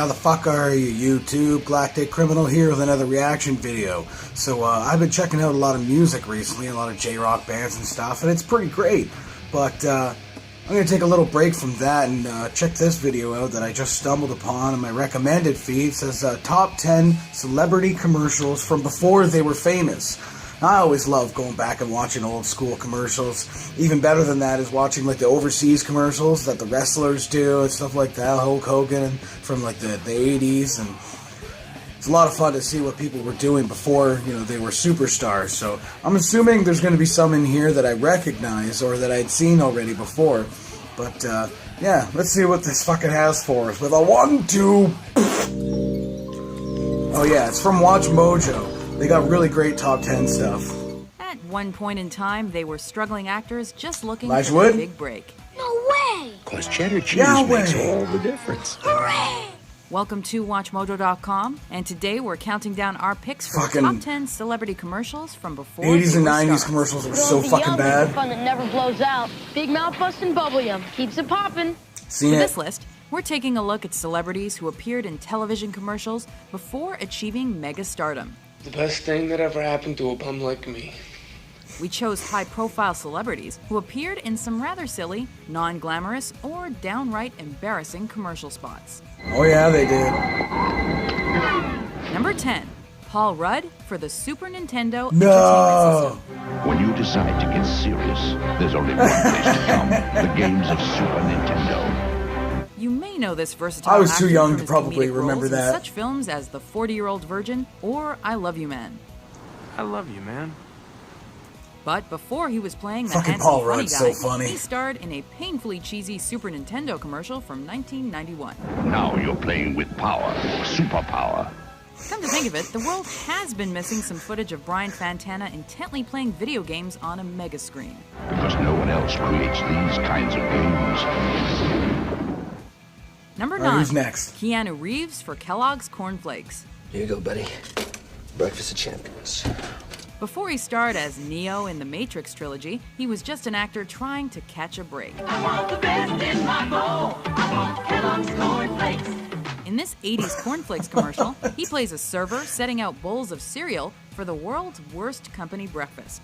how the fuck are you, YouTube? Galactic Criminal here with another reaction video. So, I've been checking out a lot of music recently, a lot of J-rock bands and stuff, and it's pretty great. But, I'm going to take a little break from that and check this video out that I just stumbled upon on my recommended feed. It says, Top 10 Celebrity Commercials from Before They Were Famous. I always love going back and watching old school commercials. Even better than that is watching like the overseas commercials that the wrestlers do and stuff like that. Hulk Hogan from like the 80s, and it's a lot of fun to see what people were doing before, you know, they were superstars. So I'm assuming there's going to be some in here that I recognize or that I'd seen already before. But yeah, let's see what this fucking has for us with a 1, 2. Oh yeah, it's from Watch Mojo. They got really great top 10 stuff. At one point in time, they were struggling actors just looking Elijah for a Wood? big break. No way! Because cheddar cheese Yahweh. makes all the difference. Hooray! Welcome to WatchMojo.com, and today we're counting down our picks for the Fucking top 10 celebrity commercials from before 80s they and were 90s stars. commercials were so fucking bad. Fun that never blows out. Big mouth busting bubble yum keeps it popping. Seen For it? this list, we're taking a look at celebrities who appeared in television commercials before achieving mega stardom. The best thing that ever happened to a bum like me. We chose high-profile celebrities who appeared in some rather silly, non-glamorous, or downright embarrassing commercial spots. Oh yeah, they did. Number 10. Paul Rudd for the Super Nintendo Entertainment No! System. When you decide to get serious, there's only one place to come. The games of Super Nintendo. You may know this versatile I was too actor young from to his probably comedic remember roles that. in such films as The 40-Year-Old Virgin or I Love You Man. I love you, man. But before he was playing the Fucking handsome Paul funny Rudd's guy, so funny. he starred in a painfully cheesy Super Nintendo commercial from 1991. Now you're playing with power, superpower. Come to think of it, the world has been missing some footage of Brian Fantana intently playing video games on a mega screen. Because no one else creates these kinds of games. Number All right, 9. who's next? Keanu Reeves for Kellogg's Corn Flakes. Here you go, buddy. Breakfast of champions. Before he starred as Neo in the Matrix trilogy, he was just an actor trying to catch a break. In this 80s cornflakes commercial, he plays a server setting out bowls of cereal for the world's worst company breakfast.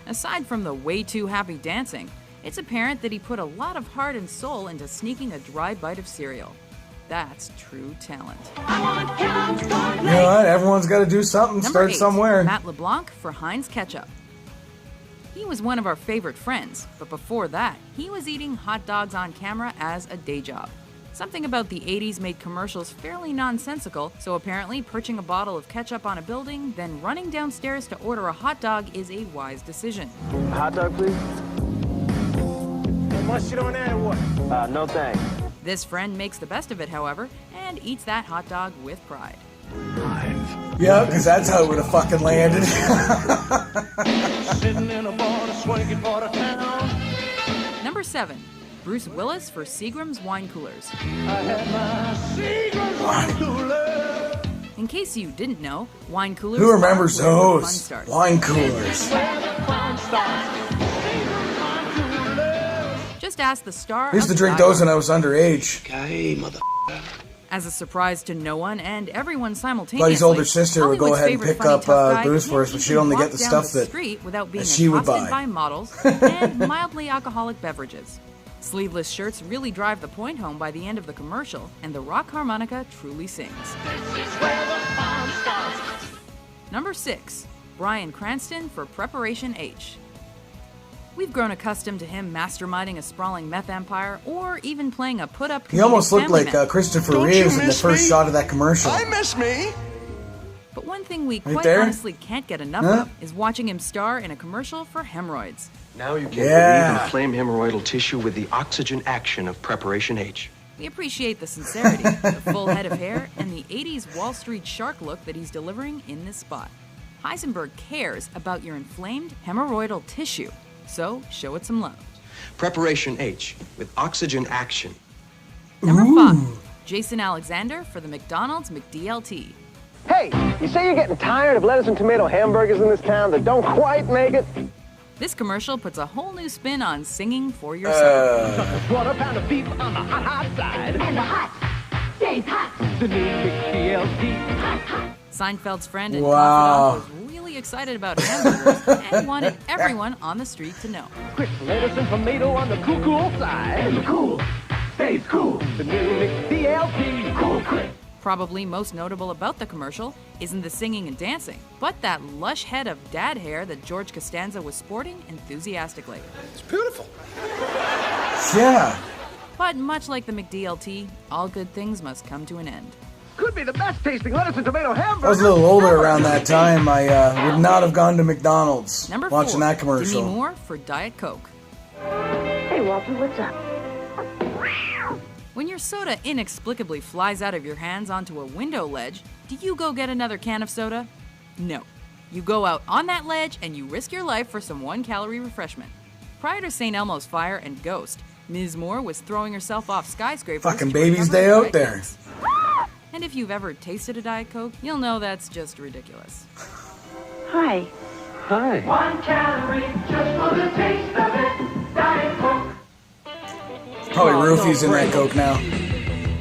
Aside from the way too happy dancing, it's apparent that he put a lot of heart and soul into sneaking a dry bite of cereal. That's true talent. You know what? Everyone's got to do something, Number start 8, somewhere. Matt LeBlanc for Heinz Ketchup. He was one of our favorite friends, but before that, he was eating hot dogs on camera as a day job. Something about the 80s made commercials fairly nonsensical, so apparently perching a bottle of ketchup on a building, then running downstairs to order a hot dog is a wise decision. Hot dog, please. Much shit on that or what? No thanks. This friend makes the best of it, however, and eats that hot dog with pride. Yeah, because that's how it would have fucking landed. Number 7. Bruce Willis for Seagram's Wine Coolers. In case you didn't know, wine coolers Who remembers are where the fun those? starts. Wine coolers. Just ask the star I used of to drink Die those Hard. when I was underage. Hey, mother. As a surprise to no one and everyone simultaneously, Buddy's older sister would go Hollywood's ahead and favorite pick funny up, tough guy booze for us, can't but she'd even only walk get the down stuff the that street without being she would accosted buy. by models and mildly alcoholic beverages. Sleeveless shirts really drive the point home by the end of the commercial, and the rock harmonica truly sings. Number 6. Bryan Cranston for Preparation H. We've grown accustomed to him masterminding a sprawling meth empire, or even playing a put-up. He almost looked family like man. Christopher Don't you Reeves in the miss first me? shot of that commercial. miss me. But one thing we Right quite there? honestly can't get enough Huh? of is watching him star in a commercial for hemorrhoids. Now you can Yeah. relieve inflamed hemorrhoidal tissue with the oxygen action of Preparation H. We appreciate the sincerity, the full head of hair, and the 80s Wall Street shark look that he's delivering in this spot. Heisenberg cares about your inflamed hemorrhoidal tissue, so show it some love. Preparation H with oxygen action. Number 5. Jason Alexander for the McDonald's McDLT. Hey, you say you're getting tired of lettuce and tomato hamburgers in this town that don't quite make it? This commercial puts a whole new spin on singing for yourself. Quarter pound of beef on the hot, hot side. And the hot The new McDLT. Seinfeld's friend and Wow. confidant was really excited about hamburgers and wanted everyone on the street to know. Quick lettuce and tomato on the cool side. Cool. Stays cool. The new McDLT. Cool quick. Probably most notable about the commercial isn't the singing and dancing, but that lush head of dad hair that George Costanza was sporting enthusiastically. It's beautiful. Yeah. But much like the McDLT, all good things must come to an end. Could be the best tasting lettuce and tomato hamburger. I was a little older around that time. I would not have gone to McDonald's Number watching 4, that commercial. Demi Moore for Diet Coke. Hey, Walter, what's up? When your soda inexplicably flies out of your hands onto a window ledge, do you go get another can of soda? No. You go out on that ledge and you risk your life for some 1-calorie refreshment. Prior to St. Elmo's fire and Ghost, Ms. Moore was throwing herself off skyscrapers. Fucking to baby's recover day Diet out there. Cokes. And if you've ever tasted a Diet Coke, you'll know that's just ridiculous. Hi. Hi. 1 calorie just for the taste of it. Diet Coke. Probably Oh, roofies in that Coke now.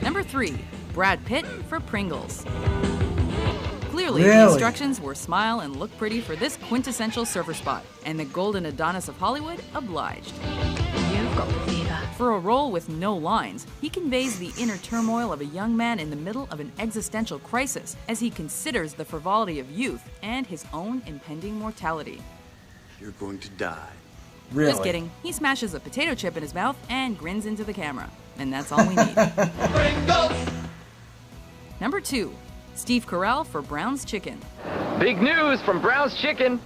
Number 3, Brad Pitt for Pringles. Clearly, the Really? instructions were smile and look pretty for this quintessential surfer spot, and the golden Adonis of Hollywood obliged. You've got the fever. For a role with no lines, he conveys the inner turmoil of a young man in the middle of an existential crisis as he considers the frivolity of youth and his own impending mortality. You're going to die. Really? Just kidding. He smashes a potato chip in his mouth and grins into the camera. And that's all we need. Number 2, Steve Carell for Brown's Chicken. Big news from Brown's Chicken.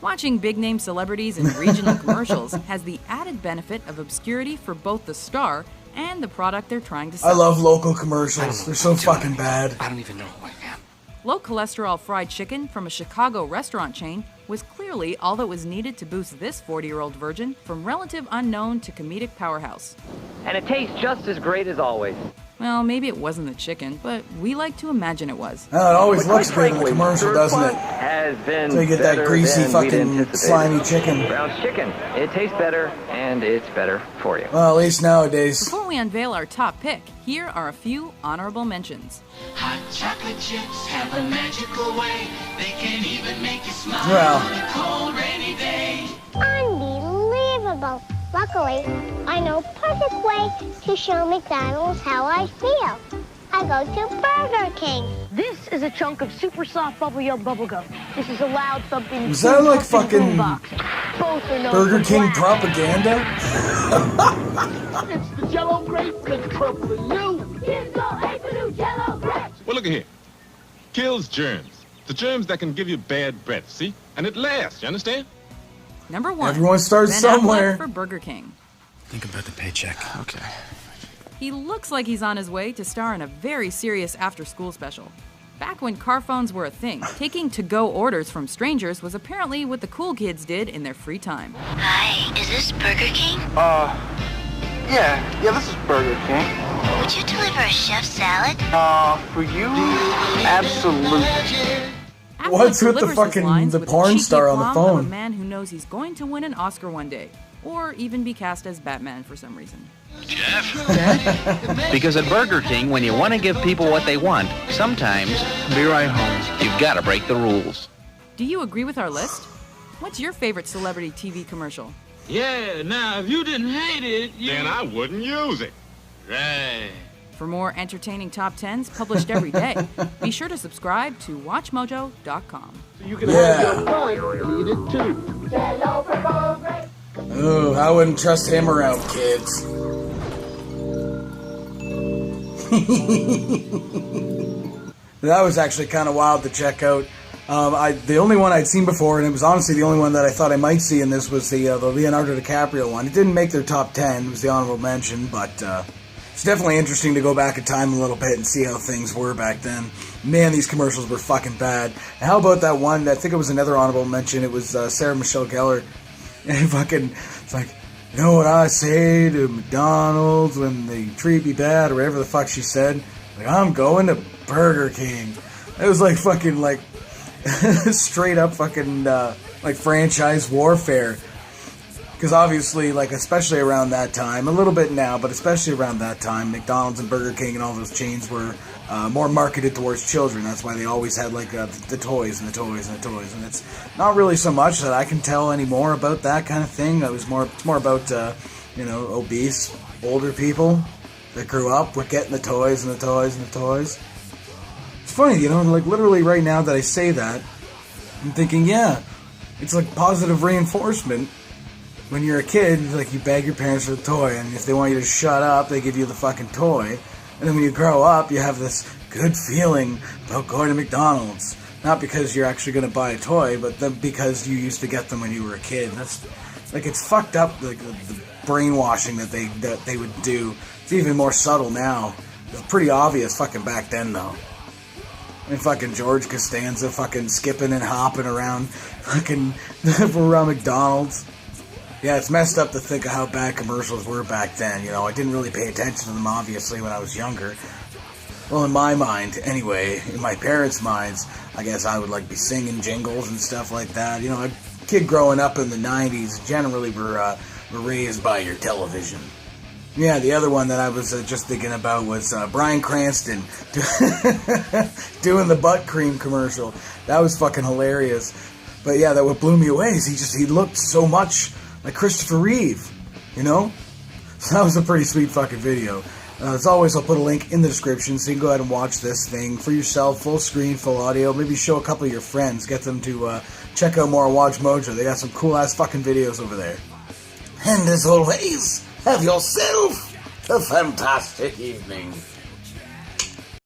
Watching big-name celebrities in regional commercials has the added benefit of obscurity for both the star and the product they're trying to sell. I love local commercials. They're so fucking bad. I don't even know who I am. Low-cholesterol fried chicken from a Chicago restaurant chain was clearly all that was needed to boost this 40-year-old virgin from relative unknown to comedic powerhouse. And it tastes just as great as always. Well, maybe it wasn't the chicken, but we like to imagine it was. Oh, it always looks good in the commercial, doesn't it? Has been So you get that better greasy than we'd fucking anticipated. slimy chicken. Brown's Chicken. It tastes better, and it's better for you. Well, at least nowadays. Before we unveil our top pick, here are a few honorable mentions. Hot chocolate chips have a magical way. They can even make you smile Well. on a cold, rainy day. Unbelievable. Luckily, I know a perfect way to show McDonald's how I feel. I go to Burger King. This is a chunk of super soft bubble yum bubble gum. This is a loud thumping. Was that like thumping fucking boombox. Both are known Burger for King black. propaganda? It's the Jell-O grape that's purple and new. Kids go ape for new Jell-O grapes. Well, look at here. Kills germs. The germs that can give you bad breath, see? And it lasts, you understand? Number 1. Everyone starts Ben Affleck somewhere. for Burger King. Think about the paycheck. Okay. He looks like he's on his way to star in a very serious after-school special. Back when car phones were a thing, taking to-go orders from strangers was apparently what the cool kids did in their free time. Hi, is this Burger King? Yeah, this is Burger King. Would you deliver a chef salad? For you? Absolutely. Affleck What's with the delivers his fucking- lines the with porn the cheeky star on the aplomb of phone? a man who knows he's going to win an Oscar one day, or even be cast as Batman for some reason. Because at Burger King, when you want to give people what they want, sometimes, be right home, you've got to break the rules. Do you agree with our list? What's your favorite celebrity TV commercial? Yeah, now if you didn't hate it, Then I wouldn't use it. Right. For more entertaining top 10s published every day, be sure to subscribe to WatchMojo.com. You can Yeah. have your fun and eat it too. Jell-O purple grape. Ooh, I wouldn't trust him around kids. That was actually kind of wild to check out. The only one I'd seen before, and it was honestly the only one that I thought I might see in this, was the Leonardo DiCaprio one. It didn't make their top 10. It was the honorable mention, but it's definitely interesting to go back in time a little bit and see how things were back then. Man, these commercials were fucking bad. And how about that one? I think it was another honorable mention. It was Sarah Michelle Gellar. And it's like, you know what I say to McDonald's when they treat me bad or whatever the fuck she said? Like, I'm going to Burger King. It was like fucking like straight up fucking like franchise warfare. Because obviously, like, especially around that time, a little bit now, but especially around that time, McDonald's and Burger King and all those chains were more marketed towards children. That's why they always had, like, the toys and the toys and the toys. And it's not really so much that I can tell anymore about that kind of thing. It's more about, you know, obese, older people that grew up with getting the toys and the toys and the toys. It's funny, you know, like, literally right now that I say that, I'm thinking, yeah, it's like positive reinforcement. When you're a kid, like, you beg your parents for a toy, and if they want you to shut up, they give you the fucking toy. And then when you grow up, you have this good feeling about going to McDonald's. Not because you're actually going to buy a toy, but because you used to get them when you were a kid. That's, like, it's fucked up, like, the brainwashing that they would do. It's even more subtle now. It's pretty obvious fucking back then, though. I mean, fucking George Costanza fucking skipping and hopping around fucking around McDonald's. Yeah, it's messed up to think of how bad commercials were back then, you know. I didn't really pay attention to them, obviously, when I was younger. Well, in my mind, anyway, in my parents' minds, I guess I would, like, be singing jingles and stuff like that. You know, a kid growing up in the 90s generally were raised by your television. Yeah, the other one that I was just thinking about was Bryan Cranston doing the butt cream commercial. That was fucking hilarious. But yeah, that what blew me away is he looked so much like Christopher Reeve, you know? So that was a pretty sweet fucking video. As always, I'll put a link in the description so you can go ahead and watch this thing for yourself, full screen, full audio. Maybe show a couple of your friends, get them to check out more Watch Mojo. They got some cool ass fucking videos over there. And as always, have yourself a fantastic evening.